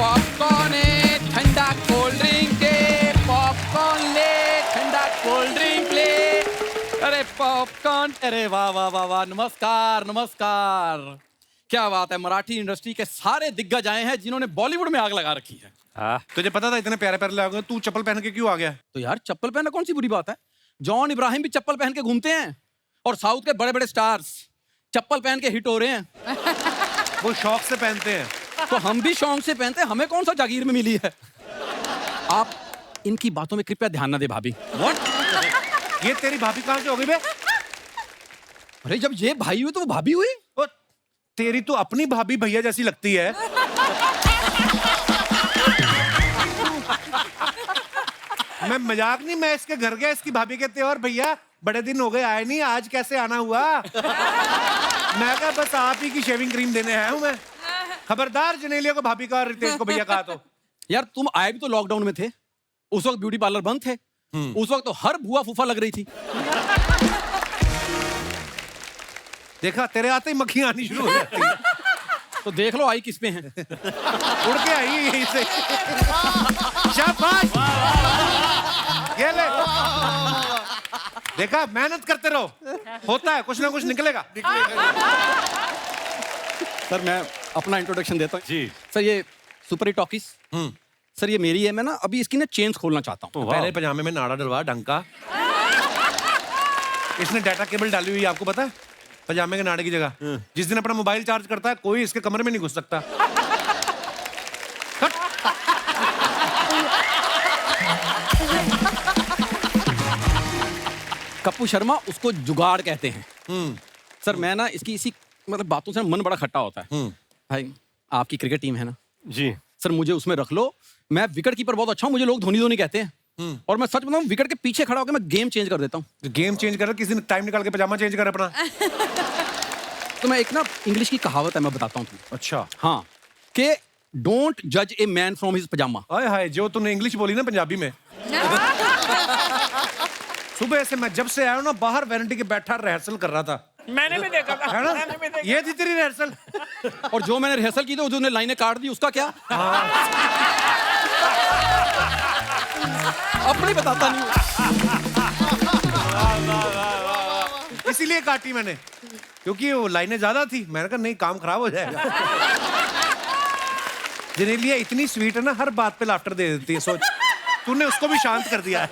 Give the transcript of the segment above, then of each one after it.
Popcorn है, ठंडा cold drink है, पॉपकॉर्न ले, ठंडा कोल्ड ड्रिंक ले। अरे पॉपकॉर्न, अरे वाह वाह वाह वाह, नमस्कार नमस्कार। क्या बात है, मराठी इंडस्ट्री के सारे दिग्गज आए हैं जिन्होंने बॉलीवुड में आग लगा रखी है। तुझे पता था इतने प्यारे प्यारे लोग हैं, तू चप्पल पहन के क्यों आ गया? तो यार चप्पल पहनना कौन सी बुरी बात है? जॉन इब्राहिम भी चप्पल पहन के घूमते हैं और साउथ के बड़े बड़े स्टार्स चप्पल पहन के हिट हो रहे हैं। वो शौक से पहनते हैं। तो हम भी शौक से पहनते हैं, हमें कौन सा जागीर में मिली है? आप इनकी बातों में कृपया ध्यान न दे भाभी। व्हाट? ये तेरी भाभी कहाँ से हो गई बे? अरे जब ये भाई हुई तो वो भाभी हुई। ओ, तेरी तो अपनी भाभी भैया जैसी लगती है। मैं मजाक नहीं, मैं इसके घर गया, इसकी भाभी कहते और भैया बड़े दिन हो गए आए नहीं, आज कैसे आना हुआ? मैं कहा बस आप ही की शेविंग क्रीम देने आया हूं मैं। खबरदार जनेलिया को भाभी का और रितेश को भैया कहा तो। यार तुम आए भी तो लॉकडाउन में थे, उस वक्त ब्यूटी पार्लर बंद थे, उस वक्त तो हर बुआ फूफा लग रही थी। देखा, तेरे आते ही मक्खियां आनी शुरू हो जाती है। तो देख लो आई किस पे है। उड़ के आई यहीं से। शाबाश, ये ले। देखा, मेहनत करते रहो, होता है कुछ ना कुछ निकलेगा। सर मैं अपना इंट्रोडक्शन देता हूँ जी सर। ये सुपर हिट टॉकीज सर, ये मेरी है। मैं ना अभी इसकी ना चेन्स खोलना चाहता हूँ। पहले पजामे में नाड़ा डलवा ढंग का। इसने डाटा केबल डाली हुई है, आपको पता है? पजामे के नाड़े की जगह। जिस दिन अपना मोबाइल चार्ज करता है कोई इसके कमरे में नहीं घुस सकता। कप्पू शर्मा, उसको जुगाड़ कहते हैं। सर मैं ना इसकी इसी मतलब बातों से मन बड़ा खट्टा होता है। भाई आपकी क्रिकेट टीम है ना जी सर, मुझे उसमें रख लो। मैं विकेट कीपर बहुत अच्छा हूँ, मुझे लोग धोनी धोनी कहते हैं। और मैं सच बताऊं, विकेट के पीछे खड़ा होकर मैं गेम चेंज कर देता हूँ। गेम चेंज कर, किसी दिन टाइम निकाल के पजामा चेंज कर अपना। तो मैं एक ना इंग्लिश की कहावत है, मैं बताता हूँ तुम्हें। अच्छा। हाँ, कि डोंट जज ए मैन फ्रॉम हिज पजामा। हाय हाय, जो तूने इंग्लिश बोली ना पंजाबी में। सुबह से मैं जब से आया हूं ना, बाहर वारंटी के बैठा रिहर्सल कर रहा था। मैंने भी देखा था, है ना? मैंने भी देखा। ये थी तेरी रिहर्सल। और जो मैंने रिहर्सल की थी उसने लाइनें काट दी, उसका क्या? अपनी बताता नहीं हूं। इसीलिए काटी मैंने, क्योंकि वो लाइनें ज्यादा थी। मैंने कहा नहीं, काम खराब हो जाएगा। जनेलिया इतनी स्वीट है ना, हर बात पे लाफ्टर दे देती है। सोच, तूने उसको भी शांत कर दिया है।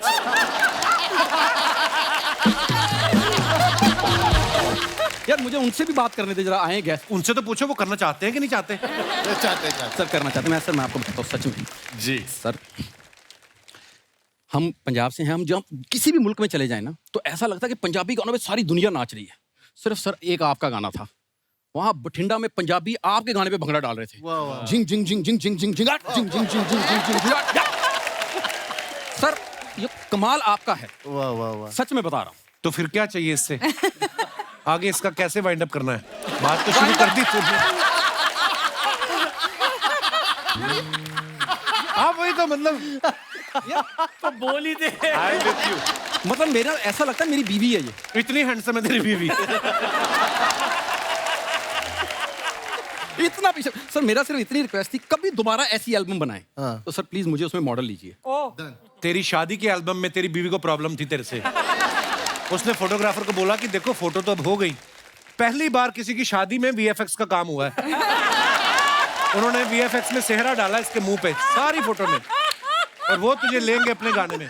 यार मुझे उनसे भी बात करने दे जरा, आए गेस्ट। उनसे तो पूछो वो करना चाहते हैं कि नहीं चाहते? चाहते सर करना चाहते हैं। मैं आपको बताता हूँ सच में जी सर, हम पंजाब से हैं। हम जब किसी भी मुल्क में चले जाएं ना, तो ऐसा लगता है कि पंजाबी गानों में सारी दुनिया नाच रही है। सिर्फ सर एक आपका गाना था, वहां बठिंडा में पंजाबी आपके गाने पे भंगड़ा डाल रहे थे। जिंग जिंग जिंग जिंग जिंग जिंग जिंग जिंग जिंग जिंग जिंग जिंग जिंग। सर ये कमाल आपका है, वाह वाह वाह। सच में बता रहा हूँ। तो फिर क्या चाहिए इससे? आगे इसका कैसे वाइंड अप करना है? बात तो शुरू कर दी तुमने। हाँ वही तो, मतलब तो बोल ही दे। मतलब मेरा ऐसा लगता है मेरी बीवी है ये। इतनी हैंडसम है तेरी बीवी। इतना पीछे सर, मेरा सिर्फ इतनी रिक्वेस्ट थी, कभी दोबारा ऐसी एल्बम बनाएं हाँ। तो सर प्लीज मुझे उसमें मॉडल लीजिए। तेरी शादी के एल्बम में तेरी बीवी को प्रॉब्लम थी तेरे से। उसने फोटोग्राफर को बोला कि देखो फोटो तो अब हो गई, पहली बार किसी की शादी में वीएफएक्स का काम हुआ है। उन्होंने वीएफएक्स में सेहरा डाला इसके मुंह पे सारी फोटो में, और वो तुझे लेंगे अपने गाने में।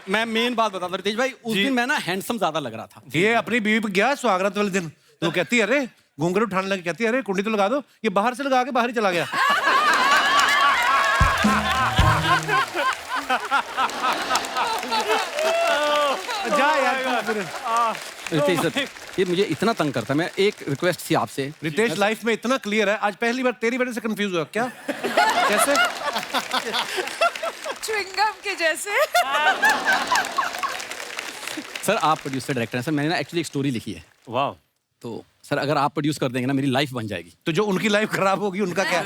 मैं मेन बात बताता हूं रितेश भाई, उस दिन मैं ना हैंडसम ज्यादा लग रहा था। ये अपनी बीवी पे गया स्वागत वाले दिन, तो कहती है अरे घूंघट उठाने लगी, कहती है अरे कुंडी तो लगा दो। ये बाहर से लगा के बाहर ही चला गया। जा यार फिर। रितेश सर ये मुझे इतना तंग करता है। मैं एक रिक्वेस्ट थी आपसे। रितेश लाइफ में इतना क्लियर है, आज पहली बार तेरी वजह से कंफ्यूज हुआ। क्या? कैसे? च्युइंगम के जैसे। सर आप प्रोड्यूसर डायरेक्टर हैं सर, मैंने ना एक्चुअली एक स्टोरी लिखी है। वाह। तो सर अगर आप प्रोड्यूस कर देंगे ना, मेरी लाइफ बन जाएगी। तो जो उनकी लाइफ खराब होगी उनका क्या?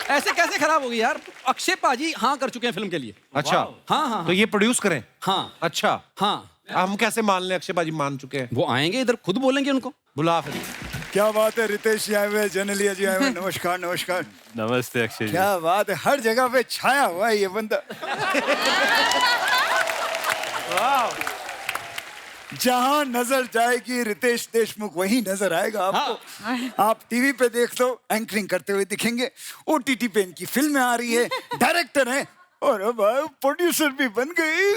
ऐसे कैसे खराब होगी यार? अक्षय पाजी हाँ कर चुके हैं फिल्म के लिए। अच्छा हाँ हाँ तो ये प्रोड्यूस करें? हाँ अच्छा हाँ। हम कैसे मान लें? अक्षय बाजी मान चुके हैं। वो आएंगे इधर, खुद बोलेंगे उनको। बुला फिर। क्या बात है, रितेश जी आए हुए, जनेलिया जी आए हुए, नमस्कार नमस्कार। नमस्ते अक्षय जी। क्या बात है, हर जगह पे छाया हुआ है ये बंदा। जहां नजर जाएगी रितेश देशमुख वहीं नजर आएगा आपको। आप टीवी पे देख लो एंकरिंग करते हुए दिखेंगे, ओटीटी पे इनकी फिल्में आ रही है, डायरेक्टर हैं और अब प्रोड्यूसर भी बन गए।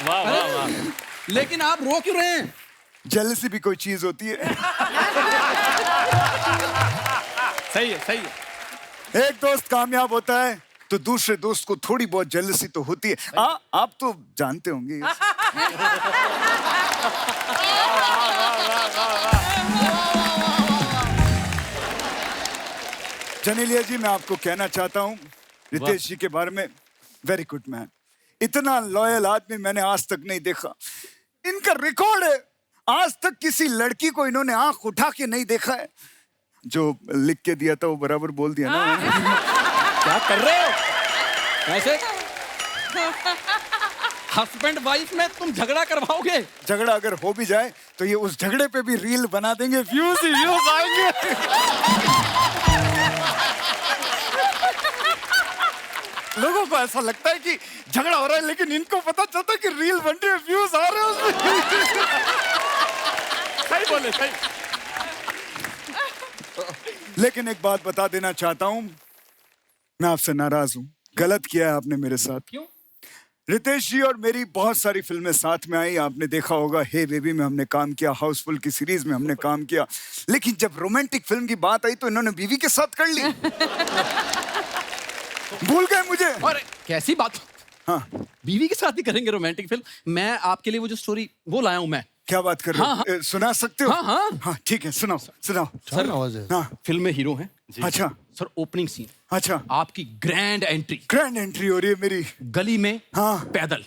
वाह वाह वाह। लेकिन आप रो क्यों रहे हैं? जेलसी भी कोई चीज होती है। सही है, सही है। एक दोस्त कामयाब होता है तो दूसरे दोस्त को थोड़ी बहुत जेलसी तो होती है। आप तो जानते होंगे। जनेलिया जी, मैं आपको कहना चाहता हूँ रितेश जी के बारे में, वेरी गुड मैन। इतना लॉयल आदमी मैंने आज तक नहीं देखा। इनका रिकॉर्ड है, आज तक किसी लड़की को इन्होंने आंख उठा के नहीं देखा है। जो लिख के दिया था वो बराबर बोल दिया ना। क्या कर रहे हो? कैसे हस्बैंड वाइफ में तुम झगड़ा करवाओगे? झगड़ा अगर हो भी जाए तो ये उस झगड़े पे भी रील बना देंगे, व्यूज ही व्यूज आएंगे। लोगों को ऐसा लगता है कि झगड़ा हो रहा है, लेकिन इनको पता चलता है कि रील बन रही है, व्यूज आ रहे हैं उसमें। सही बोले, सही। लेकिन एक बात बता देना चाहता हूं, मैं आपसे नाराज हूं। गलत किया है आपने मेरे साथ। क्यों? रितेश जी और मेरी बहुत सारी फिल्में साथ में आई, आपने देखा होगा। हे बेबी में हमने काम किया, हाउसफुल की सीरीज में हमने काम किया, लेकिन जब रोमांटिक फिल्म की बात आई तो इन्होंने बीवी के साथ कर ली। भूल गए मुझे। और कैसी बात? हाँ, बीवी के साथ ही करेंगे रोमांटिक फिल्म? मैं आपके लिए वो जो स्टोरी वो लाया हूं मैं। क्या बात कर रहे हो? हाँ। सुना सकते हो? हाँ, हाँ। हाँ, ठीक है, सुनाओ सुनाओ। सर, हाँ, फिल्म में हीरो हैं। अच्छा सर, ओपनिंग सीन, अच्छा। आपकी ग्रैंड एंट्री, ग्रैंड एंट्री हो रही है मेरी गली में, हाँ। पैदल।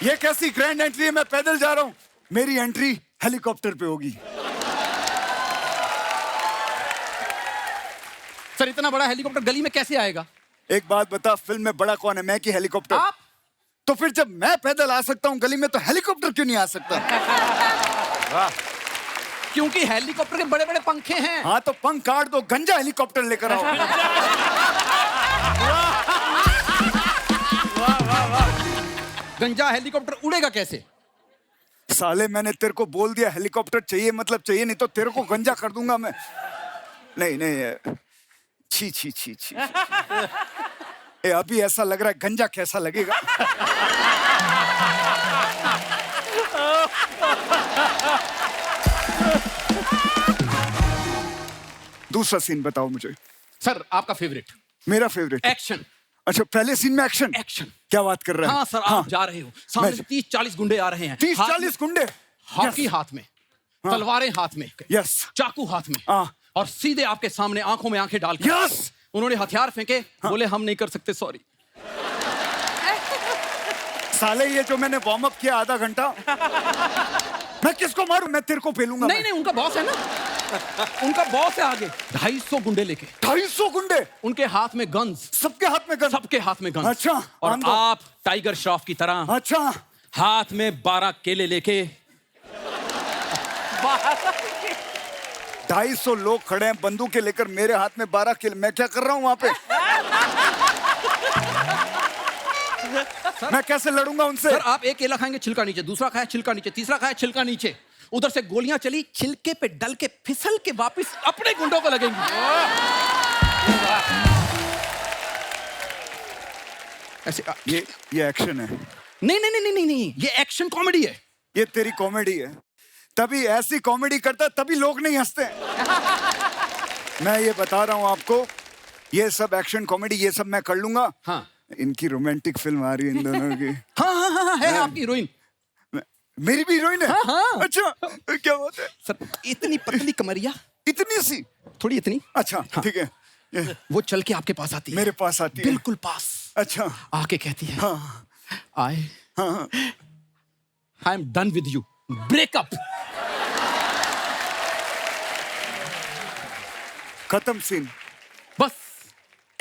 ये कैसी ग्रैंड एंट्री है? मैं पैदल जा रहा हूँ। मेरी एंट्री हेलीकॉप्टर पे होगी। सर, इतना बड़ा हेलीकॉप्टर गली में कैसे आएगा? एक बात बता, फिल्म में बड़ा कौन है, मैं कि हेलीकॉप्टर? आप। तो फिर जब मैं पैदल आ सकता हूँ गली में, तो हेलीकॉप्टर क्यों नहीं आ सकता? क्योंकि हेलीकॉप्टर के बड़े बड़े पंखे हैं। हाँ, तो पंख काट दो, गंजा हेलीकॉप्टर लेकर आओ। गंजा हेलीकॉप्टर उड़ेगा कैसे? साले, मैंने तेरे को बोल दिया हेलीकॉप्टर चाहिए मतलब चाहिए, नहीं तो तेरे को गंजा कर दूंगा मैं। नहीं नहीं, छी छी छी छी। ए, अभी ऐसा लग रहा है, गंजा कैसा लगेगा? दूसरा सीन बताओ मुझे। सर, आपका फेवरेट? मेरा फेवरेट एक्शन। अच्छा, पहले सीन में एक्शन। एक्शन। क्या बात कर रहे हैं? हाँ सर, आप जा रहे हो, सामने से 30-40 गुंडे आ रहे हैं। 30-40 गुंडे, हॉकी हाथ में, तलवारें हाथ में, यस, चाकू हाथ में, हाँ। और सीधे आपके सामने आंखों में आंखें डाल के यस। उन्होंने हथियार फेंके, बोले हम नहीं कर सकते, सॉरी। साले, ये जो मैंने वार्म अप किया आधा घंटा, मैं किसको मारूं? मैं तेरे को पेलूंगा। नहीं नहीं, उनका बॉस है ना, उनका बॉस है आगे। 250 गुंडे लेके, 250 गुंडे, उनके हाथ में गन्स, सबके हाथ में गन। सबके हाथ में गन्स। अच्छा, और आंदो। आप टाइगर श्रॉफ की तरह अच्छा, हाथ में 12 केले लेके। 250 लोग खड़े हैं बंदूकें लेकर, मेरे हाथ में 12 किल। मैं क्या कर रहा हूं वहां पे? मैं कैसे लड़ूंगा उनसे? सर, आप एक केला खाएंगे, छिलका नीचे, दूसरा खाया छिलका नीचे, तीसरा खाया छिलका नीचे, उधर से गोलियां चली, छिलके पे डल के फिसल के वापस अपने गुंडों को लगेंगी। ऐसे ये एक्शन है। नहीं नहीं नहीं नहीं नहीं, ये एक्शन कॉमेडी है। ये तेरी कॉमेडी है। तभी ऐसी कॉमेडी करता है, तभी लोग नहीं हंसते। मैं ये बता रहा हूं आपको, ये सब एक्शन कॉमेडी ये सब मैं कर लूंगा। हाँ। इनकी रोमांटिक फिल्म आ रही है इन दोनों की। हाँ हाँ हाँ, है आपकी हीरोइन। मेरी भी हीरोइन है? हाँ, हाँ। अच्छा, क्या बात है? सर, इतनी पतली कमरिया, इतनी सी? थोड़ी इतनी। अच्छा, ठीक है। वो चल के आपके पास आती है, मेरे पास आती है? बिल्कुल पास। अच्छा, आके कहती है, हाँ आई हाँ। Am done with you, breakup. खत्म सीन। बस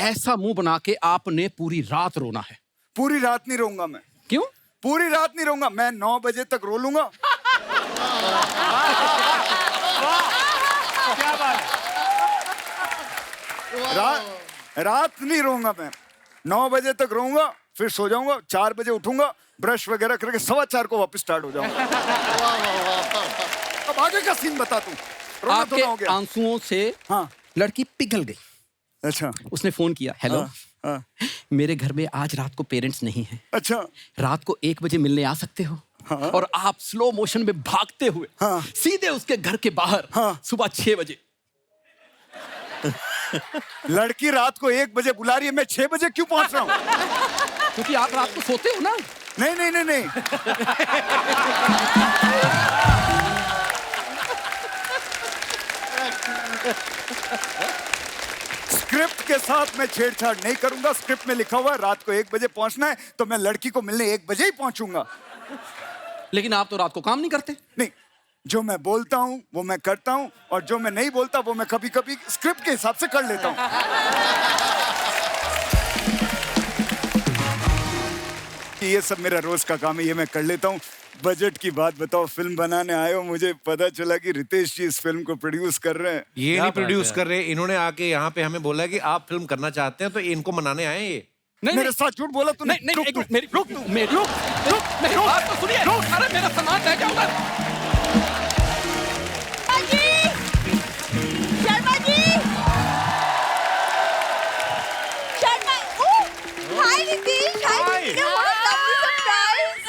ऐसा मुंह बना के आपने पूरी रात रोना है। पूरी रात नहीं रोऊंगा मैं, क्यों? पूरी रात नहीं रोऊंगा मैं, 9 बजे तक रो लूंगा। क्या बात है? रात नहीं रोऊंगा मैं, 9 बजे तक रोऊंगा, फिर सो जाऊंगा, 4 बजे उठूंगा, ब्रश वगैरह करके 4:15 को वापस स्टार्ट हो जाऊंगा। अब आगे का सीन बता तू। रोना तो आपके ना हो गया। आंसुओं से हाँ। लड़की पिघल गई। अच्छा। उसने फोन किया, हेलो हाँ। मेरे घर में आज रात को पेरेंट्स नहीं हैं, अच्छा। रात को 1 बजे मिलने आ सकते हो? हाँ। और आप स्लो मोशन में भागते हुए हाँ। सीधे उसके घर के बाहर हाँ। सुबह 6 बजे। लड़की रात को 1 बजे बुला रही है, मैं 6 बजे क्यों पहुंच रहा हूँ? क्योंकि आप रात को सोते हो ना। नहीं नहीं नहीं नहीं। स्क्रिप्ट के साथ मैं छेड़छाड़ नहीं करूंगा। स्क्रिप्ट में लिखा हुआ है रात को 1 बजे पहुंचना है, तो मैं लड़की को मिलने 1 बजे ही पहुंचूंगा। लेकिन आप तो रात को काम नहीं करते। नहीं, जो मैं बोलता हूं वो मैं करता हूं, और जो मैं नहीं बोलता वो मैं कभी कभी स्क्रिप्ट के हिसाब से कर लेता हूं। ये सब मेरा रोज का काम है, ये मैं कर लेता हूँ। बजट की बात बताओ, फिल्म बनाने आए हो, मुझे पता चला कि रितेश जी इस फिल्म को प्रोड्यूस कर रहे हैं। ये नहीं प्रोड्यूस कर रहे, इन्होंने आके यहाँ पे हमें बोला कि आप फिल्म करना चाहते हैं, तो इनको मनाने आए ये। नहीं, मेरे नहीं, साथ झूठ बोला तूने। नहीं, नहीं, रुक एक तू, मिनट, मेरी रुक तू, मेरी मेरी बात तो सुनिए। अरे मेरा सामान रह गया उधर। शर्मा जी, शर्मा, हाय रितेश, हाय Ritesh, what a lovely surprise.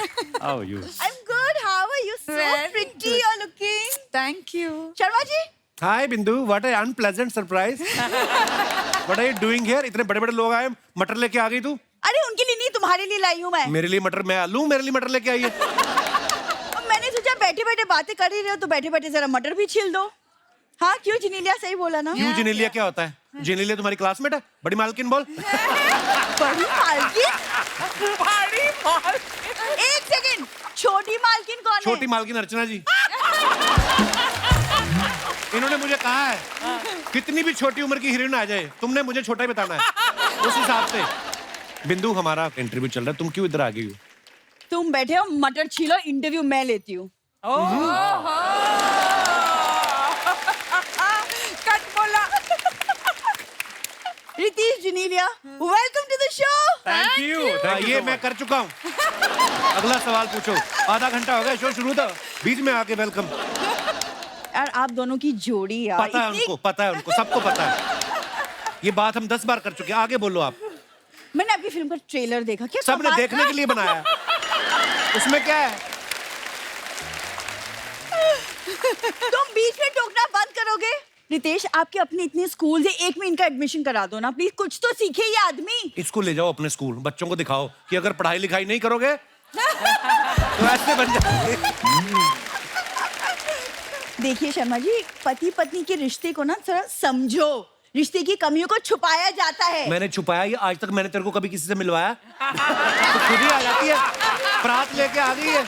How are you? I'm good. How are you? So Very pretty good. you're looking. Thank you. Sharma ji, hi Bindu, what a unpleasant surprise. What are you doing here? इतने बड़े बड़े लोग आए, मटर लेके आ गई तू। अरे उनके लिए नहीं, तुम्हारे लिए लाई हूँ मैं। मेरे लिए मटर, मैं आलू, मेरे लिए मटर लेके आई है। और मैंने सोचा बैठे बैठे बातें कर ही रहे हो तो बैठे बैठे जरा मटर भी छील दो। हाँ क्यों जिनीलिया, सही बोला ना? क्यों जिनेलिया क्या होता है? जिनेलिया तुम्हारी क्लासमेट है? बड़ी मालकिन बोल। बड़ी मालकिन? बड़ी मालकिन? एक सेकंड, छोटी मालकिन कौन है? छोटी मालकिन अर्चना जी। इन्होंने मुझे कहा है कितनी भी छोटी उम्र की हीरोइन आ जाए, तुमने मुझे छोटा ही बताना है। उस हिसाब से बिंदु, हमारा इंटरव्यू चल रहा है, तुम क्यों इधर आ गई हो? तुम बैठे हो, मटर छीलो, इंटरव्यू मैं लेती हूँ। कट बोला। Riteish Genelia, welcome to the show. Thank you. Thank you ये so मैं much. कर चुका हूँ। अगला सवाल पूछो। आधा घंटा हो गया, शो शुरू था, बीच में आके वेलकम। यार आप दोनों की जोड़ी यार, पता है उनको, पता है उनको, सबको पता है। ये बात हम 10 बार कर चुके हैं, आगे बोलो आप। मैंने आपकी फिल्म का ट्रेलर देखा, क्या सबने कमाल- देखने के लिए बनाया है। उसमें क्या है? तुम बीच में टोकना बंद करोगे? रितेश, आपके अपने इतने स्कूल है, एक में इनका एडमिशन करा दो ना प्लीज, कुछ तो सीखे ये आदमी। इसको ले जाओ अपने स्कूल, बच्चों को दिखाओ कि अगर पढ़ाई लिखाई नहीं करोगे तो ऐसे बन जाओगे। देखिए शर्मा जी, पति पत्नी के रिश्ते को ना थोड़ा समझो, रिश्ते की कमियों को छुपाया जाता है। मैंने छुपाया ये? आज तक मैंने तेरे को कभी किसी से मिलवाया? तो खुद ही आ जाती है, प्रात लेके आ गई है।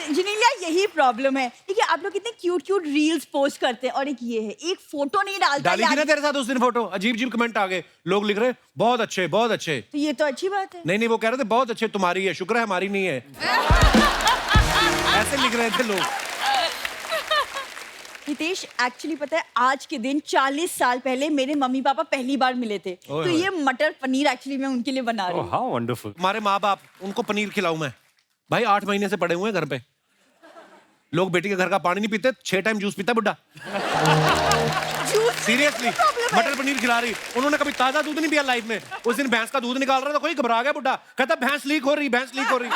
जिनीलिया, यही प्रॉब्लम है। देखिए आप लोग कितने क्यूट क्यूट रील्स पोस्ट करते हैं, और एक ये है, एक फोटो नहीं डालता डाली थी ना यार। तेरे साथ उस दिन फोटो, अजीब अजीब कमेंट आ गए, लोग लिख रहे बहुत अच्छे, बहुत अच्छे। तो ये तो अच्छी बात है। नहीं नहीं, वो कह रहे थे बहुत अच्छे, तुम्हारी है, शुक्र है हमारी नहीं है। ऐसे लिख रहे थे लोग। रितेश, एक्चुअली पता है आज के दिन 40 साल पहले मेरे मम्मी पापा पहली बार मिले थे, ओए तो ओए। ये मटर पनीर एक्चुअली मैं उनके लिए बना रही Oh, हूँ। how wonderful. हमारे माँ बाप, उनको पनीर खिलाऊं मैं? भाई 8 महीने से पड़े हुए हैं घर पे। लोग बेटी के घर का पानी नहीं पीते, 6 टाइम जूस पीता बुड्ढा। सीरियसली, मटर पनीर खिला रही। उन्होंने कभी ताजा दूध नहीं पिया लाइफ में। उस दिन भैंस का दूध निकाल रहा था, कोई घबरा गया बुड्ढा, कहता भैंस लीक हो रही, भैंस लीक हो रही।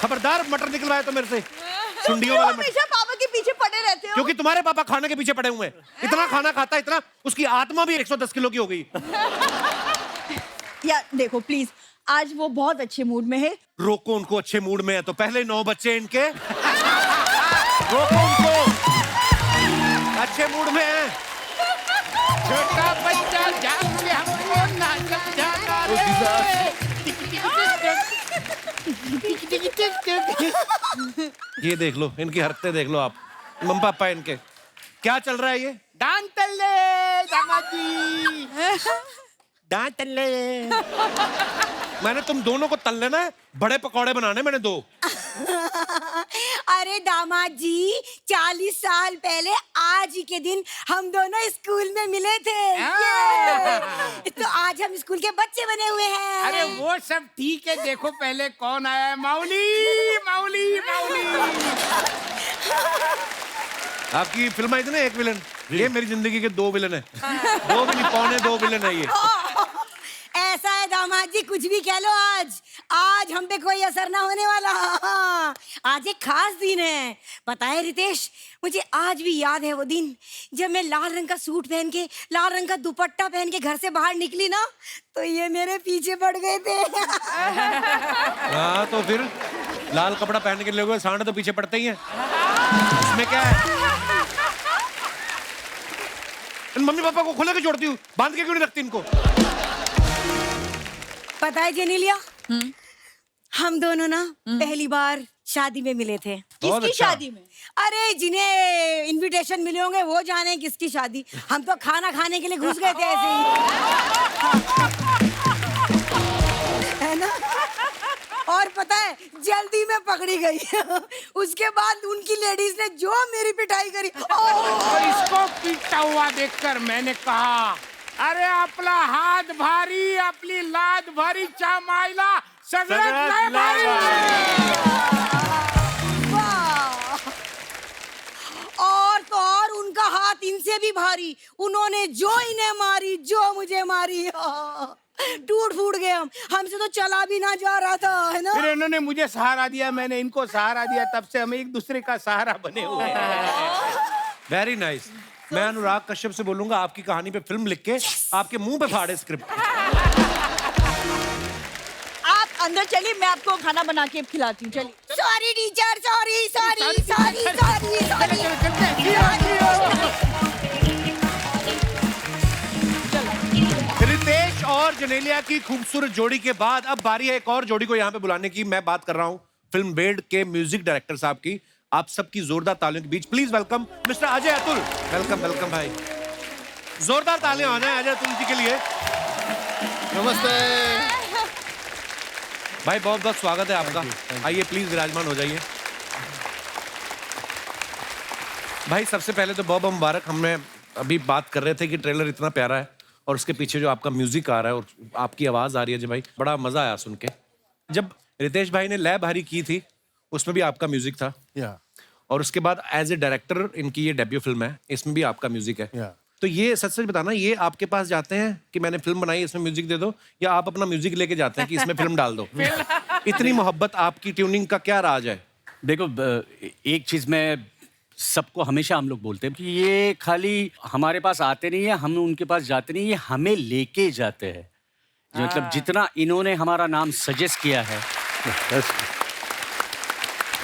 खबरदार मटर निकलवाए तो मेरे से, सुंडियों वाले मटर। हमेशा पापा के पीछे पड़े रहते हो। क्योंकि तुम्हारे पापा खाने के पीछे पड़े हुए हैं। इतना खाना खाता, इतना, उसकी आत्मा भी 110 किलो की हो गई। या देखो प्लीज, आज वो बहुत अच्छे मूड में है। रोको उनको, अच्छे मूड में है तो पहले 9 बच्चे इनके। रोको उनको, अच्छे मूड में है। छोटा बच्चा जान ले हमको नाचत जाना ये देख लो, इनकी हरकतें देख लो आप, मम्मी पापा इनके। क्या चल रहा है ये? डांस तल्ले दामाद जी। डांस तल्ले। मैंने तुम दोनों को तल लेना है, बड़े पकौड़े बनाने मैंने 2। अरे दामाद जी, 40 साल पहले आज ही के दिन हम दोनों स्कूल में मिले थे। ये। तो आज हम स्कूल के बच्चे बने हुए हैं। अरे वो सब ठीक है, देखो पहले कौन आया है। माउली माउली माउली। आपकी फिल्म आई थी ना एक विलन, ये मेरी जिंदगी के 2 विलन है। 2 भी नहीं, पौने 2 विलन है ये। ऐसा है दामाद जी, कुछ भी कह लो, आज हम पे कोई असर ना होने वाला। आज एक खास दिन है। पता है रितेश, मुझे आज भी याद है वो दिन जब मैं लाल रंग का सूट पहन के, लाल रंग का दुपट्टा पहन के घर से बाहर निकली ना, तो ये मेरे पीछे पड़ गए थे। हाँ तो फिर लाल कपड़ा पहन के लोग सांड तो पीछे पड़ते ही हैं। इसमें क्या है? इन मम्मी पापा को खुले के छोड़ती हूँ, बांध के क्यों नहीं रखती इनको? पता है जेनेलिया, हम दोनों ना पहली बार शादी में मिले थे। बहुत किसकी अच्छा। शादी में? अरे जिन्हें इनविटेशन मिले होंगे वो जाने किसकी शादी। हम तो खाना खाने के लिए घुस गए थे ऐसे ही। है ना? और पता है जल्दी में पकड़ी गई। उसके बाद उनकी लेडीज ने जो मेरी पिटाई करी। तो इसको पीटता हुआ देखकर मैंने कहा, अरे आपला हात भारी, आपली लाद भारी, चामायला सगळ्यात लय भारी। वाह! और तो और उनका हाथ इनसे भी भारी। उन्होंने जो इन्हें मारी, जो मुझे मारी, टूट फूट गए हम। हमसे तो चला भी ना जा रहा था, है ना? फिर इन्होंने मुझे सहारा दिया, मैंने इनको सहारा दिया, तब से हम एक दूसरे का सहारा बने हुए हैं। Very nice. मैं अनुराग कश्यप से बोलूंगा आपकी कहानी पे फिल्म लिख के आपके मुंह पे फाड़े स्क्रिप्ट। आप अंदर चलिए, मैं आपको खाना बना के खिलाती हूँ। चलिए। Sorry teacher, sorry sorry sorry sorry sorry. Riteish और जेनेलिया की खूबसूरत जोड़ी के बाद अब बारी है एक और जोड़ी को यहाँ पे बुलाने की। मैं बात कर रहा हूँ फिल्म बेड के म्यूजिक डायरेक्टर साहब की। आप सबकी जोरदार तालियों के बीच please welcome mister Ajay Atul. Welcome welcome भाई, जोरदार तालियां आ जाए अजय अतुल जी के लिए। नमस्ते भाई, बहुत बहुत स्वागत है आपका। आइए प्लीज विराजमान हो जाइए। भाई सबसे पहले तो बहुत मुबारक। हमने अभी बात कर रहे थे कि ट्रेलर इतना प्यारा है और उसके पीछे जो आपका म्यूजिक आ रहा है और आपकी आवाज आ रही है जी भाई, बड़ा मजा आया सुन के। जब रितेश भाई ने लय भारी की थी उसमें भी आपका म्यूजिक था, या और उसके बाद एज ए डायरेक्टर इनकी ये डेब्यू फिल्म है, इसमें भी आपका म्यूजिक है। या तो ये सच सच बताना, ये आपके पास जाते हैं कि मैंने फिल्म बनाई इसमें म्यूजिक दे दो, या आप अपना म्यूजिक लेके जाते हैं कि इसमें फिल्म डाल दो? इतनी मोहब्बत आपकी ट्यूनिंग का क्या राज है? देखो, एक चीज मैं सबको हमेशा हम लोग बोलते हैं कि ये खाली हमारे पास आते नहीं है, हम उनके पास जाते नहीं, ये हमें लेके जाते हैं। मतलब जितना इन्होंने हमारा नाम सजेस्ट किया है,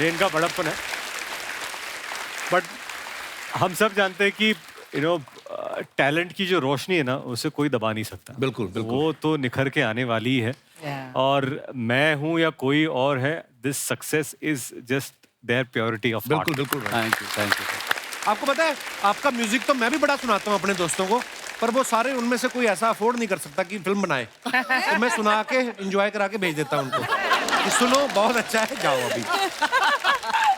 ये इनका बड़प्पन है। बट हम सब जानते हैं कि टैलेंट की जो रोशनी है ना, उसे कोई दबा नहीं सकता। बिल्कुल बिल्कुल। वो तो निखर के आने वाली है। और मैं हूं या कोई और है, this success is just their purity of बिल्कुल बिल्कुल। Thank you thank you. आपको पता है आपका म्यूजिक तो मैं भी बड़ा सुनाता हूँ अपने दोस्तों को, पर वो सारे उनमें से कोई ऐसा अफोर्ड नहीं कर सकता कि फिल्म बनाए। तो मैं सुना के एंजॉय करा के भेज देता हूँ उनको कि सुनो बहुत अच्छा है, जाओ अभी।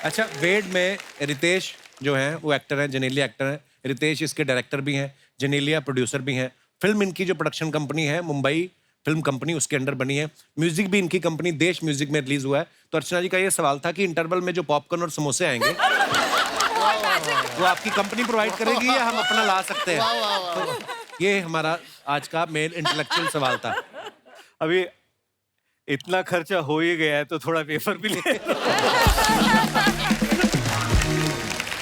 अच्छा, वेड में रितेश जो है वो एक्टर है, जेनेलिया एक्टर है। रितेश इसके डायरेक्टर भी हैं, जेनेलिया प्रोड्यूसर भी हैं। फिल्म इनकी जो प्रोडक्शन कंपनी है मुंबई फिल्म कंपनी, उसके अंडर बनी है। म्यूजिक भी इनकी कंपनी देश म्यूजिक में रिलीज हुआ है। तो अर्चना जी का ये सवाल था कि इंटरवल में जो पॉपकॉर्न और समोसे आएंगे वो आपकी कंपनी प्रोवाइड करेगी या हम अपना ला सकते हैं? तो ये हमारा आज का मेन इंटेलेक्चुअल सवाल था। अभी इतना खर्चा हो ही गया है तो थोड़ा पेपर भी ले।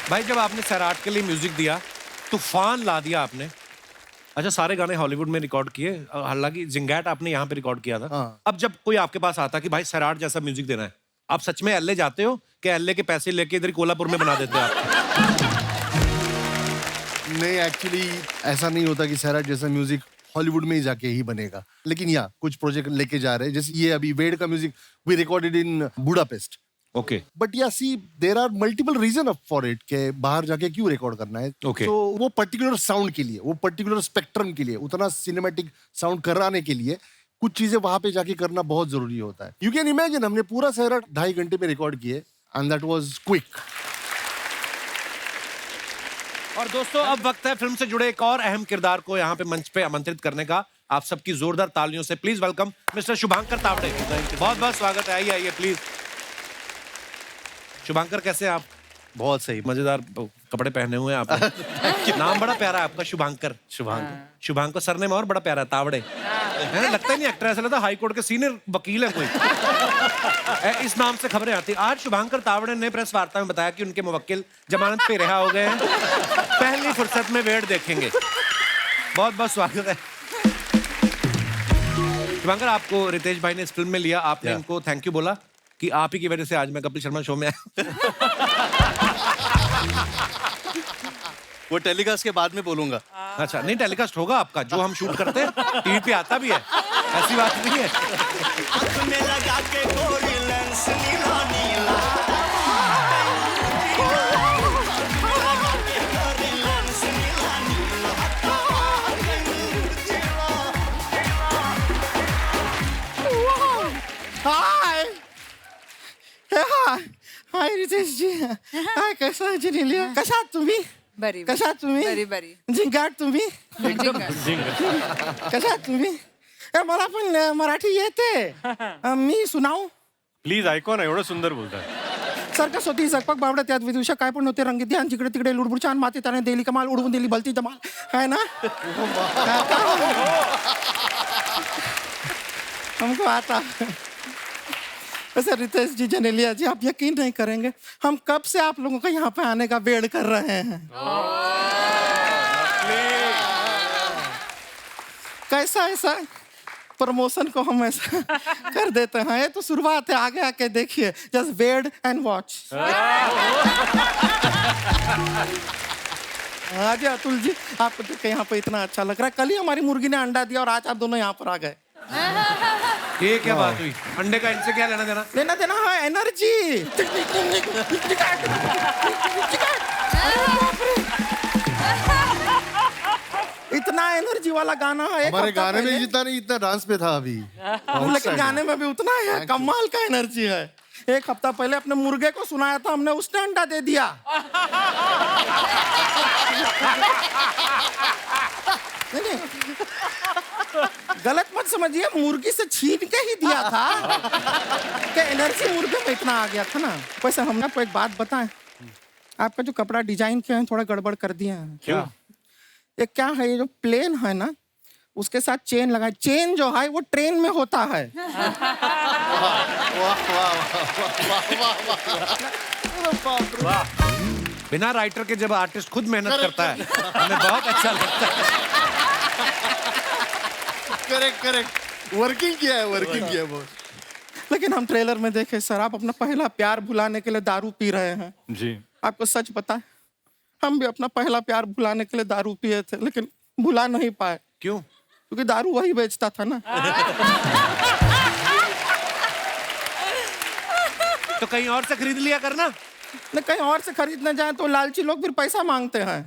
भाई जब आपने सैराट के लिए म्यूजिक दिया, तूफान ला दिया आपने। अच्छा, सारे गाने हॉलीवुड में रिकॉर्ड किए, हालांकि जिंगैट आपने यहाँ पे रिकॉर्ड किया था। हाँ। अब जब कोई आपके पास आता कि भाई सैराट जैसा म्यूजिक देना है, आप सच में एलए जाते हो कि एलए के पैसे लेके इधर कोल्हापुर में बना देते हो आप? नहीं, एक्चुअली ऐसा नहीं होता कि सैराट जैसा म्यूजिक हॉलीवुड में ही जाके ही बनेगा, लेकिन या कुछ प्रोजेक्ट लेके जा रहे हैं। जैसे ये अभी वेड का music we recorded in Budapest, okay but yeah see there are multiple reason for it के बाहर जाके क्यों रिकॉर्ड करना है. Okay. तो वो पर्टिकुलर साउंड के लिए, वो पर्टिकुलर स्पेक्ट्रम के लिए, उतना सिनेमैटिक साउंड कराने के लिए कुछ चीजें वहां पे जाके करना बहुत जरूरी होता है. यू कैन इमेजिन हमने पूरा सहरा 2.5 घंटे में रिकॉर्ड किए एंड दैट वाज क्विक. और दोस्तों अब वक्त है फिल्म से जुड़े एक और अहम किरदार को यहाँ पे मंच पे आमंत्रित करने का. आप सबकी जोरदार तालियों से please welcome mister Shubhankar Tawde. बहुत बहुत स्वागत है. आइए आइए प्लीज. शुभांकर कैसे हैं आप? बहुत सही. मजेदार कपड़े पहने हुए हैं आप. नाम बड़ा प्यारा है आपका, शुभांकर. शुभांकर सरनेम और बड़ा प्यारा है, तावड़े. है लगता ही नहीं एक्टर, ऐसा लगता हाई कोर्ट के सीनियर वकील है कोई. इस नाम से खबरें आती. आज शुभांकर तावड़े ने प्रेस वार्ता में बताया कि उनके मुवक्किल जमानत पे रिहा हो गए हैं. पहली फुर्सत में वेट देखेंगे. बहुत बहुत स्वागत है. शुभांकर, आपको रितेश भाई ने इस फिल्म में लिया. आपने इनको थैंक यू बोला कि आप ही की वजह से आज मैं कपिल शर्मा शो में आया. वो टेलीकास्ट के बाद में बोलूंगा. अच्छा नहीं, टेलीकास्ट होगा आपका. जो हम शूट करते हैं टीवी पे आता भी है, ऐसी बात नहीं है. हाय हाय रितेश जी. हाय, कसा आहे जेनेलिया? कशा आहात तुम्ही? बरी कशा आहात तुम्ही? बरी बरी झिंगाट तुम्ही? कशा आहात तुम्ही? मला पण मराठी येते. मी सुनाऊ? प्लीज ऐकू ना, एवढं सुंदर बोलताय. सर्कस होती, झकपक बावड्या, त्यात विदुषा काय पण होते, रंगीत ध्यान, जिकडे तिकडे लुडबुड, छान माती त्याने दिली कमाल, उडवून दिली भलती धमाल. है ना? हमको आता. वैसे रितेश जी, जेनेलिया जी, आप यकीन नहीं करेंगे, हम कब से आप लोगों का यहाँ पे आने का वेट कर रहे हैं. कैसा ऐसा प्रमोशन को हम ऐसा कर देते हैं. ये तो शुरुआत है, आगे आके देखिए. Just wait and watch. आज अतुल जी, आपको देख के यहाँ पे इतना अच्छा लग रहा है. कल ही हमारी मुर्गी ने अंडा दिया और आज आप दोनों यहाँ पर आ गए. ये क्या बात हुई? अंडे का इनसे क्या लेना देना? लेना देना है एनर्जी. इतना एनर्जी वाला गाना है. हमारे गाने में जितना नहीं, इतना डांस पे था अभी. लेकिन गाने में भी उतना है. कमाल का एनर्जी है. एक हफ्ता पहले अपने मुर्गे को सुनाया था हमने, उसने अंडा दे दिया. नहीं, गलत मत समझिए, मुर्गी से छीन के ही दिया था. कि एनर्जी मुर्गे में इतना आ गया था ना. वैसे हमने आपको एक बात बताएं, आपका जो कपड़ा डिजाइन किया है थोड़ा गड़बड़ कर दिया है. क्या? ये क्या है, ये जो प्लेन है ना, उसके साथ चेन लगाए. चेन जो है वो ट्रेन में होता है. बिना राइटर के जब आर्टिस्ट खुद मेहनत करता है, हमें बहुत अच्छा लगता है. करेक्ट. वर्किंग किया है बहुत. लेकिन हम ट्रेलर में देखे सर, आप अपना पहला प्यार भुलाने के लिए दारू पी रहे हैं. जी. आपको सच पता है, हम भी अपना पहला प्यार भुलाने के लिए दारू पिए थे, लेकिन भुला नहीं पाए. क्यों? क्योंकि दारू वही बेचता था ना. तो कहीं और से खरीद लिया करना. नहीं, कहीं और से खरीदने जाए तो लालची लोग फिर पैसा मांगते हैं.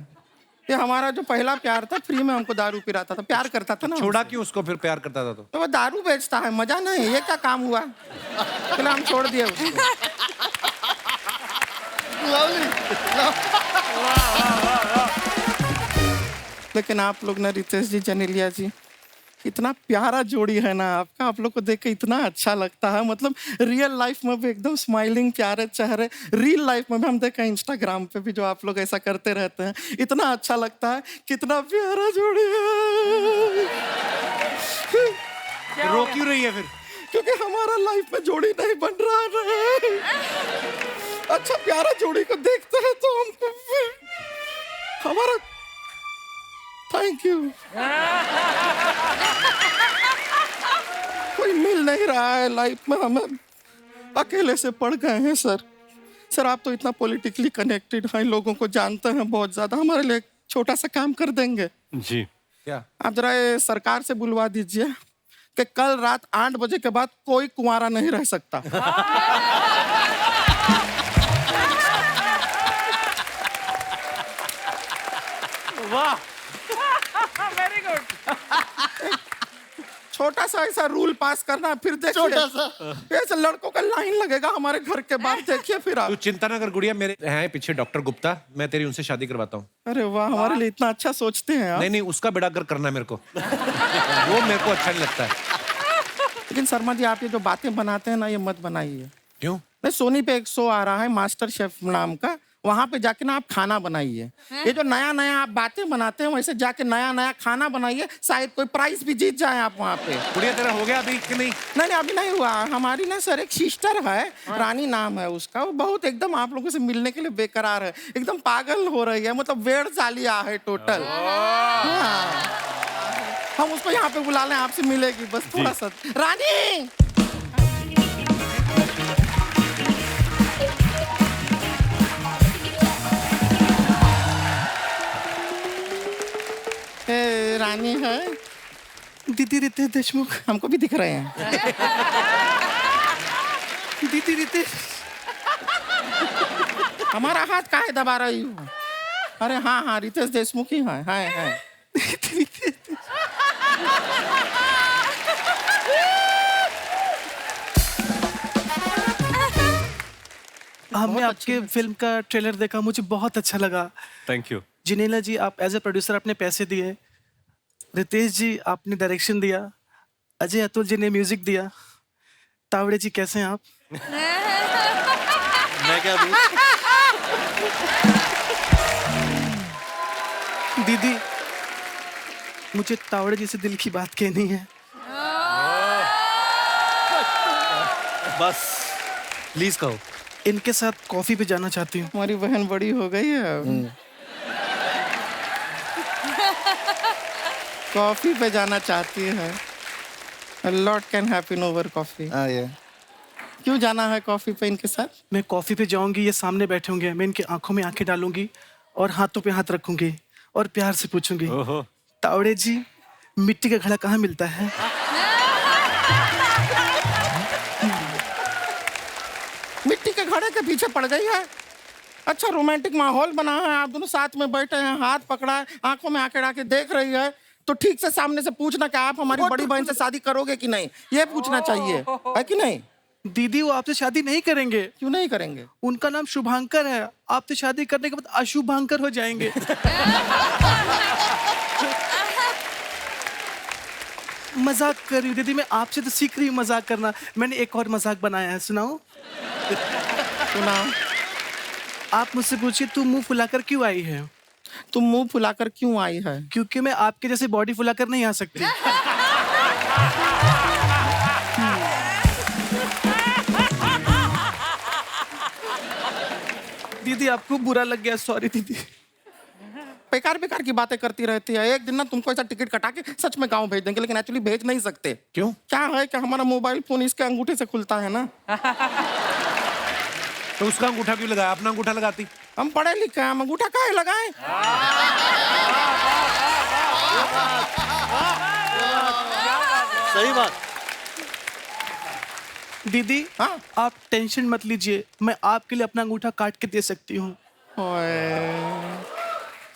ये हमारा जो पहला प्यार था, फ्री में हमको दारू पिलाता था, प्यार करता था ना. छोड़ा क्यों उसको फिर प्यार करता था तो वो दारू बेचता है, मजा नहीं. ये क्या काम हुआ? चलो हम छोड़ दिए उसको. लेकिन आप लोग ना, रितेश जी, जेनेलिया जी, इतना प्यारा जोड़ी है ना आपका. आप लोग को देख के इतना अच्छा लगता है. मतलब रियल लाइफ में भी एकदम स्माइलिंग प्यारे चेहरे. रियल लाइफ में भी हम देखें, इंस्टाग्राम पे भी जो आप लोग ऐसा करते रहते हैं, इतना अच्छा लगता है. कितना प्यारा जोड़ी है. रो क्यों रही है फिर? क्योंकि हमारा लाइफ में जोड़ी नहीं बन रहा है. अच्छा प्यारा जोड़ी को देखते हैं तो हमको हमारा थैंक यू. कोई मिल नहीं रहा है लाइफ में. हमें अकेले से पड़ गए हैं सर. सर आप तो इतना पॉलिटिकली कनेक्टेड हैं, लोगों को जानते हैं बहुत ज्यादा. हमारे लिए एक छोटा सा काम कर देंगे? जी. क्या? आप जरा ये सरकार से बुलवा दीजिए कि कल रात 8 बजे के बाद कोई कुंवारा नहीं रह सकता. Very good. छोटा सा ऐसा रूल पास करना, फिर देखिए छोटा सा। ऐसे लड़कों का लाइन लगेगा हमारे घर के बाहर, देखिए फिर आप। तू चिंता ना कर गुड़िया, मेरे हैं पीछे डॉक्टर गुप्ता, मैं तेरी उनसे शादी करवाता हूँ। अरे वाह, हमारे लिए इतना अच्छा सोचते हैं आप। नहीं, उसका बेड़ा गर्क करना है मेरे को। वो मेरे को अच्छा नहीं लगता है। लेकिन शर्मा जी, आप ये जो बातें बनाते हैं ना, ये मत बनाइए। क्यों? नहीं, सोनी पे एक शो आ रहा है मास्टर शेफ नाम का, वहां पे जाके ना आप खाना बनाइए। ये जो नया नया आप बातें बनाते हैं, वैसे जाके नया नया खाना बनाइए, शायद कोई प्राइज भी जीत जाए आप वहाँ पे। गुड़िया तेरा हो गया अभी कि नहीं? नहीं अभी नहीं हुआ। हमारी ना सर एक सिस्टर है, रानी नाम है उसका, वो बहुत एकदम आप लोगों से मिलने के लिए बेकरार है, एकदम पागल हो रही है, मतलब वेड़ चालिया है टोटल। हाँ। हम उसको यहाँ पे बुला लें, आपसे मिलेगी बस थोड़ा सा। रानी, रानी है दीदी रितेश देशमुख, हमको भी दिख रहे हैं। दीदी रितेश, हमारा हाथ काहे दबा रही हो? अरे हाँ हाँ, रितेश देशमुख ही है। हमने आपके फिल्म का ट्रेलर देखा, मुझे बहुत अच्छा लगा। Thank you. जिनेला जी, आप एज ए प्रोड्यूसर आपने पैसे दिए, रितेश जी आपने डायरेक्शन दिया, अजय अतुल जी ने म्यूजिक दिया, तावड़े जी कैसे हैं आप? मैं क्या दूं? दीदी, मुझे तावड़े जी से दिल की बात कहनी है। बस प्लीज कहो। इनके साथ कॉफी पे जाना चाहती हूँ। हमारी बहन बड़ी हो गई है, कॉफी पे जाना चाहती है। A lot can happen over coffee. क्यों जाना है कॉफी पे इनके साथ? मैं कॉफी पे जाऊंगी, ये सामने बैठे होंगे, मैं इनकी आंखों में आंखें डालूंगी और हाथों पे हाथ रखूंगी और प्यार से पूछूंगी, तावड़े जी, मिट्टी का घड़ा कहाँ मिलता है? मिट्टी के घड़े के पीछे पड़ गई है। अच्छा रोमांटिक माहौल बना है, आप दोनों साथ में बैठे हैं, हाथ पकड़ा है, आंखों में आंखें डाल के देख रही है, तो ठीक से सामने से पूछना कि आप हमारी बड़ी बहन से शादी करोगे कि नहीं, ये पूछना चाहिए, है कि नहीं? दीदी, वो आपसे शादी नहीं करेंगे। क्यों नहीं करेंगे? उनका नाम शुभांकर है, आपसे शादी करने के बाद अशुभांकर हो जाएंगे। मजाक कर रही हूँ दीदी, मैं आपसे तो सीख रही हूँ मजाक करना। मैंने एक और मजाक बनाया है, सुनाऊं? सुनाओ। आप मुझसे पूछिए, तू मुंह फुलाकर क्यों आई है? तुम मुंह फुलाकर क्यों आई है? क्योंकि मैं आपके जैसे बॉडी फुलाकर नहीं आ सकती। दीदी, आपको बुरा लग गया, सॉरी दीदी। बेकार बेकार की बातें करती रहती है। एक दिन ना तुमको ऐसा टिकट कटा के सच में गांव भेज देंगे, लेकिन एक्चुअली भेज नहीं सकते। क्यों? क्या है कि हमारा मोबाइल फोन इसके अंगूठे से खुलता है ना। तो उसका अंगूठा क्यों लगाया? अपना अंगूठा लगाती। हम पढ़े लिखे हैं, हम अंगूठा काहे लगाएं? सही बात। दीदी, हाँ? आप टेंशन मत लीजिए, मैं आपके लिए अपना अंगूठा काट के दे सकती हूँ।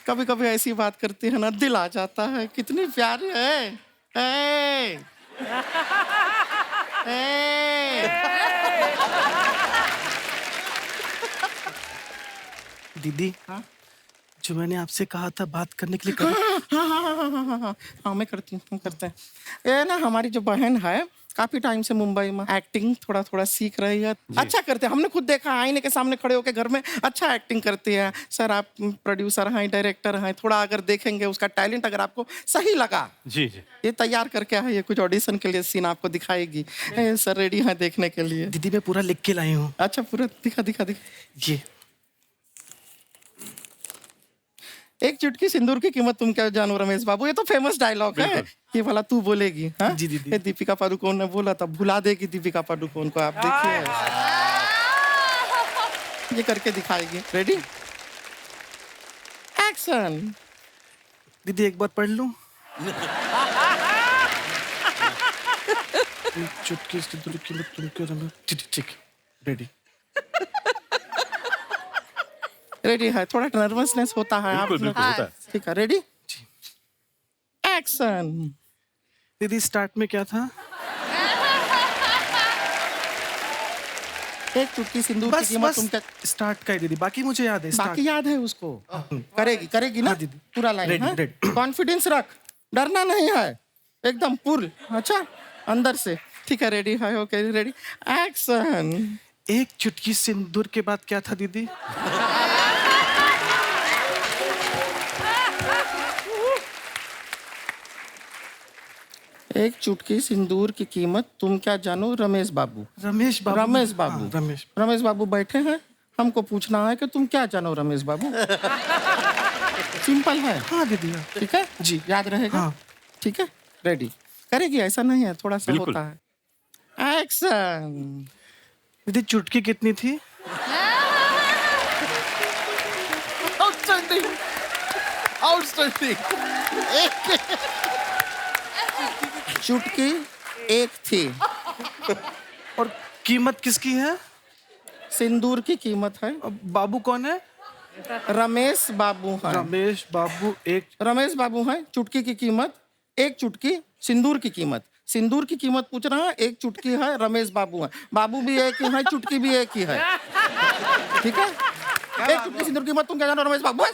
कभी कभी ऐसी बात करती है ना, दिल आ जाता है, कितनी प्यारी है। दीदी, हाँ? जो मैंने आपसे कहा था बात करने के लिए करो। हाँ, मैं करती हूँ, हम करते हैं। ये ना हमारी जो बहन है, काफी टाइम से मुंबई में एक्टिंग थोड़ा थोड़ा सीख रही है। अच्छा करते हैं, हमने खुद देखा, आईने के सामने खड़े होकर घर में अच्छा एक्टिंग करती है। सर, आप प्रोड्यूसर हैं, डायरेक्टर हैं, थोड़ा अगर देखेंगे उसका टैलेंट, अगर आपको सही लगा, जी जी। ये तैयार करके है, ये कुछ ऑडिशन के लिए सीन आपको दिखाएगी। सर रेडी है देखने के लिए? दीदी, मैं पूरा लिख के लाई हूँ। अच्छा, पूरा दिखा दिखा दिखा। ये एक चुटकी सिंदूर की कीमत तुम क्या जानो रमेश बाबू, ये तो फेमस डायलॉग है। ये वाला तू बोलेगी। हाँ? जी दीदी। ये दीपिका पादुकोण ने बोला था, भुला देगी दीपिका पादुकोण को, आप देखिए। ये करके दिखाएगी। Ready, action. दीदी, एक बार पढ़ लूं? चुटकी सिंदूर की कीमत तुम क्यों जानो? ठीक, रेडी। रेडी है, थोड़ा नर्वसनेस होता है। बिल्कुल, बिल्कुल होता है। ठीक है, रेडी। एक्शन। दीदी स्टार्ट में क्या था? एक चुटकी सिंदूर की बस कीमत बस तुम क्या? स्टार्ट का है दीदी, बाकी मुझे याद है। बाकी याद है उसको? करेगी ना हाँ दीदी। पूरा लाइन? Ready, हाँ? ready। कॉन्फिडेंस रख, डरना नहीं है, एकदम फुल। अच्छा अंदर से ठीक है, रेडी है? Okay ready, action. एक चुटकी सिंदूर के बाद क्या था दीदी? एक चुटकी सिंदूर की कीमत तुम क्या जानो रमेश बाबू। रमेश बाबू। रमेश बाबू। हाँ, रमेश। रमेश बाबू बैठे हैं, हमको पूछना है कि तुम क्या जानो रमेश बाबू। सिंपल है। हाँ दीदी हाँ। ठीक है जी। याद रहेगा? हाँ। ठीक है रेडी, करेगी, ऐसा नहीं है, थोड़ा सा बिल्कुल। होता है। एक्शन। दीदी चुटकी कितनी थी? Outstanding, outstanding. चुटकी एक थी। और कीमत किसकी है? सिंदूर की कीमत है। अब बाबू कौन है? रमेश बाबू है। रमेश बाबू। एक रमेश बाबू है। चुटकी की कीमत एक चुटकी, सिंदूर की कीमत, सिंदूर की कीमत पूछ रहा है, एक चुटकी है, रमेश बाबू है। बाबू भी एक ही है, चुटकी भी एक ही है। ठीक है, एक चुटकी सिंदूर की कीमत तुम क्या जानो रमेश बाबू।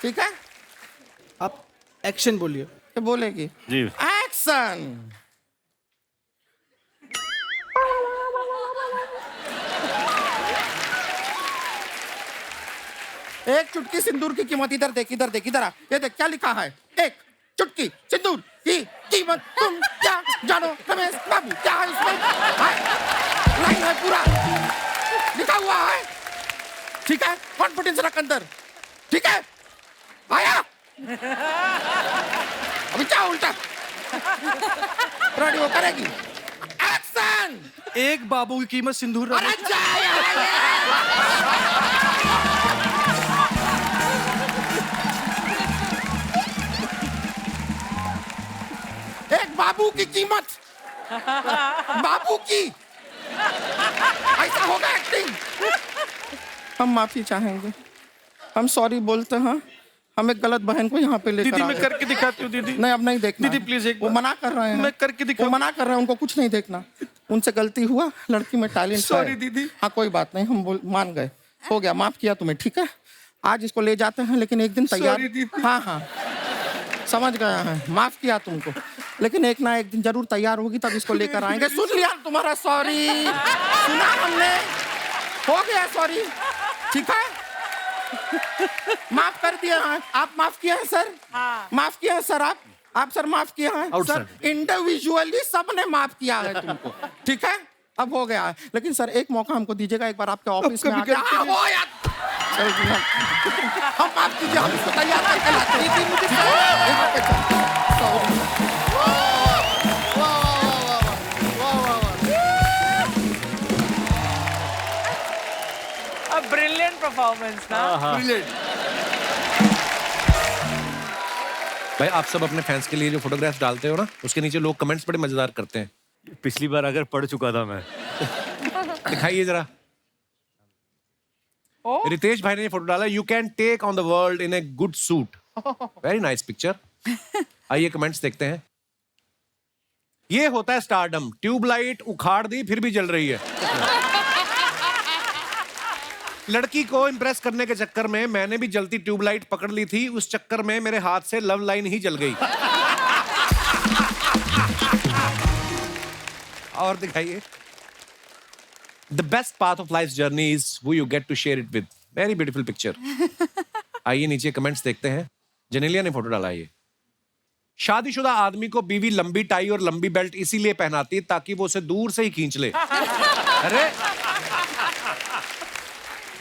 ठीक है, आप एक्शन बोलिए। ये बोलेगी। जी। एक्शन। एक चुटकी सिंदूर की कीमत, इधर देख, इधर देख, इधर आ, ये देख क्या लिखा है। एक चुटकी सिंदूर की कीमत तुम क्या जानो रमेश बाबू। क्या है उसमें? लाइन है पूरा लिखा हुआ है। ठीक है, कॉन्फिडेंस रख अंदर। ठीक है, आया अभी क्या उल्टा रेडी वो करेगी। एक्शन। एक बाबू की कीमत सिंदूर। अरे जा यार। एक बाबू की कीमत, बाबू की, ऐसा होगा एक्टिंग। हम माफी चाहेंगे, हम सॉरी बोलते हैं, हम एक गलत बहन को यहाँ पे लेकर दीदी आ मैं गए। करके दिखाती हूँ दीदी। नहीं अब नहीं देखना। दीदी, please, एक वो बार। मना कर रहे हैं। मैं करके वो दिखाऊं। मना कर रहे हैं, उनको कुछ नहीं देखना। उनसे गलती हुआ, लड़की में टैलेंट है। Sorry, दीदी। हाँ कोई बात नहीं, हम मान गए, हो गया, माफ किया तुम्हें। ठीक है, आज इसको ले जाते हैं, लेकिन एक दिन तैयार। Sorry, दीदी। हाँ हाँ समझ गया है, माफ किया तुमको, लेकिन एक ना एक दिन जरूर तैयार होगी, तब इसको लेकर आएंगे। सुन लिया तुम्हारा सॉरी, सुना हमने, हो गया सॉरी। ठीक है, माफ कर दिया है। आप माफ किया है सर? माफ किया है सर? आप सर माफ किया है सर? इंडिविजुअली सबने माफ किया है तुमको। ठीक है, अब हो गया है, लेकिन सर एक मौका हमको दीजिएगा, एक बार आपके ऑफिस में आके। हाँ, वो यार चल जी, हम माफ कीजिए, हम इसको तैयार करके लाते हैं। दीदी, मुझे यहाँ पे चल। सॉरी। ब्रिलियंट परफॉर्मेंस ना। भाई आप सब अपने फैंस के लिए जो फोटोग्राफ्स डालते हो ना, उसके नीचे लोग कमेंट्स बड़े मजेदार करते हैं। पिछली बार अगर पढ़ चुका था मैं। दिखाइए जरा। रितेश भाई ने ये फोटो डाला, you can take on the world in a good suit. Very nice picture. आइए कमेंट्स देखते हैं। ये होता है स्टारडम। ट्यूबलाइट उखाड़ दी फिर भी जल रही है। लड़की को इंप्रेस करने के चक्कर में मैंने भी जलती ट्यूबलाइट पकड़ ली थी, उस चक्कर में मेरे हाथ से लव लाइन ही जल गई। और दिखाइए। The best path of life's journey is who you get to share it with. Very beautiful picture. आइए नीचे कमेंट्स देखते हैं। जेनेलिया ने फोटो डाला ये। शादीशुदा आदमी को बीवी लंबी टाई और लंबी बेल्ट इसीलिए पहनाती है ताकि वो उसे दूर से ही खींच ले। अरे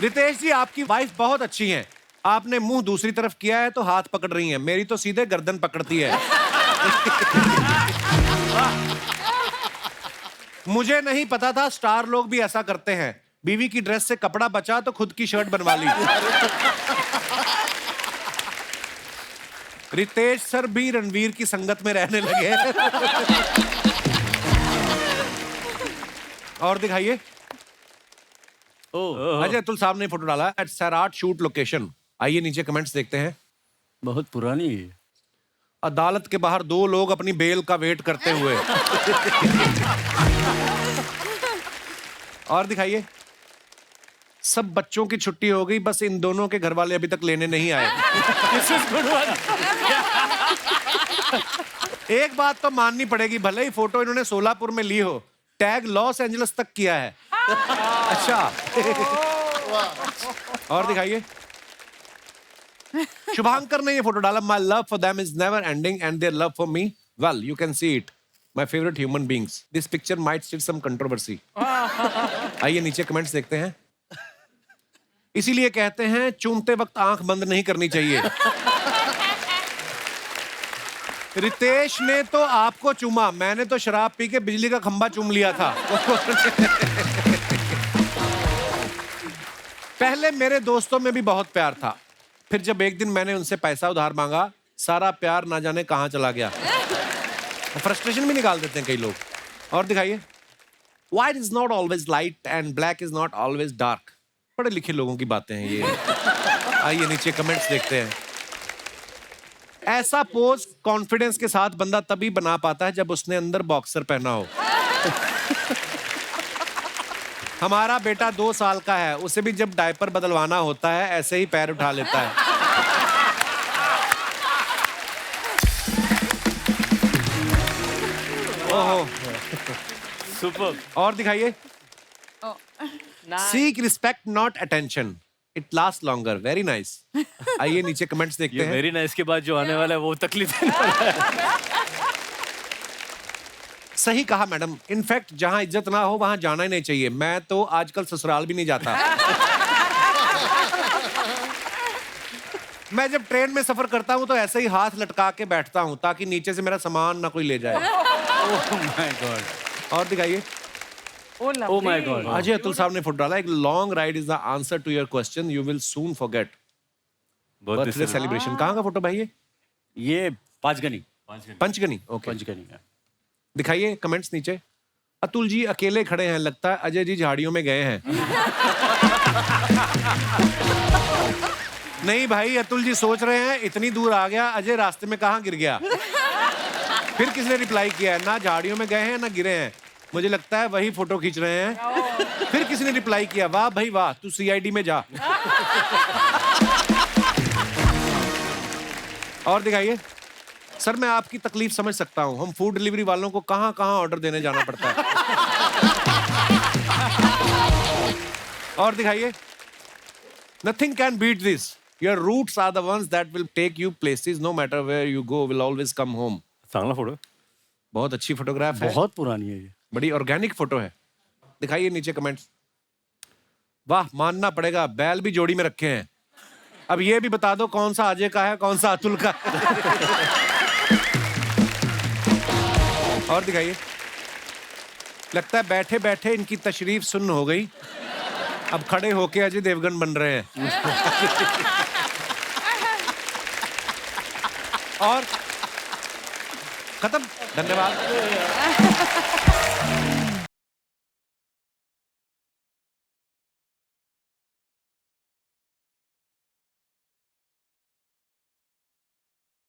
रितेश जी, आपकी वाइफ बहुत अच्छी हैं। आपने मुंह दूसरी तरफ किया है तो हाथ पकड़ रही हैं, मेरी तो सीधे गर्दन पकड़ती है। मुझे नहीं पता था स्टार लोग भी ऐसा करते हैं। बीवी की ड्रेस से कपड़ा बचा तो खुद की शर्ट बनवा ली। रितेश सर भी रणवीर की संगत में रहने लगे। और दिखाइए। अजय अतुल साहब ने फोटो डाला एट सैराट शूट लोकेशन। आइए नीचे कमेंट्स देखते हैं। बहुत पुरानी है। अदालत के बाहर 2 लोग अपनी बेल का वेट करते हुए। और दिखाइए। सब बच्चों की छुट्टी हो गई, बस इन दोनों के घर वाले अभी तक लेने नहीं आए। एक बात तो माननी पड़ेगी, भले ही फोटो इन्होंने सोलापुर में ली हो, टैग लॉस एंजल्स तक किया है। अच्छा। और दिखाइए। शुभांकर ने ये फोटो डाला। My love for them is never ending and their love for me, well you can see it, my favourite human beings. This picture might still some controversy. आइए नीचे कमेंट्स देखते हैं। इसीलिए कहते हैं चूमते वक्त आंख बंद नहीं करनी चाहिए। रितेश ने तो आपको चूमा, मैंने तो शराब पी के बिजली का खंभा चूम लिया था। पहले मेरे दोस्तों में भी बहुत प्यार था, फिर जब एक दिन मैंने उनसे पैसा उधार मांगा, सारा प्यार ना जाने कहां चला गया। फ्रस्ट्रेशन भी निकाल देते हैं कई लोग। और दिखाइए। White is not always light and black is not always dark। पढ़े लिखे लोगों की बातें हैं ये। आइए नीचे कमेंट्स देखते हैं। ऐसा पोज कॉन्फिडेंस के साथ बंदा तभी बना पाता है जब उसने अंदर बॉक्सर पहना हो। हमारा बेटा 2 साल का है, उसे भी जब डायपर बदलवाना होता है ऐसे ही पैर उठा लेता है। ओहो, सुपर। और दिखाइए। Seek respect not attention, it last longer, very nice. आइए नीचे कमेंट्स देखते हैं। वेरी नाइस के बाद जो आने वाला है वो तकलीफ देने वाला है। सही कहा मैडम, इनफैक्ट जहां इज्जत ना हो वहां जाना ही नहीं चाहिए। मैं तो आजकल ससुराल भी नहीं जाता। मैं जब ट्रेन में सफर करता हूं तो ऐसे ही हाथ लटका के बैठता हूं ताकि नीचे से मेरा सामान ना कोई ले जाए। Oh my god. और दिखाइए। Oh my god. Ajay Atul साहब ने फोटो डाला। एक long ride is the answer to your question, you will soon forget. Birthday celebration. कहां का फोटो भाई ये पांचगनी। पंचगनी। ओके, पंचगनी का। दिखाइए कमेंट्स नीचे। अतुल जी अकेले खड़े हैं, लगता है अजय जी झाड़ियों में गए हैं। नहीं भाई, अतुल जी सोच रहे हैं इतनी दूर आ गया, अजय रास्ते में कहां गिर गया। फिर किसने रिप्लाई किया है, ना झाड़ियों में गए हैं ना गिरे हैं, मुझे लगता है वही फोटो खींच रहे हैं। फिर किसने रिप्लाई किया, वाह भाई वाह, तू सीआईडी में जा। और दिखाइए। सर मैं आपकी तकलीफ समझ सकता हूं, हम फूड डिलीवरी वालों को कहां कहां ऑर्डर देने जाना पड़ता है। और दिखाइए। Nothing can beat this, your roots are the ones that will take you places, no matter where you go will always come home. चांगला फोटो। बहुत अच्छी फोटोग्राफ है, बहुत पुरानी है ये, बड़ी ऑर्गेनिक फोटो है। दिखाइए नीचे कमेंट्स। वाह, मानना पड़ेगा बैल भी जोड़ी में रखे हैं। अब ये भी बता दो कौन सा अजय का है कौन सा अतुल का। और दिखाइए। लगता है बैठे बैठे इनकी तशरीफ सुन्न हो गई, अब खड़े होके अजय देवगन बन रहे हैं। और खत्म, धन्यवाद।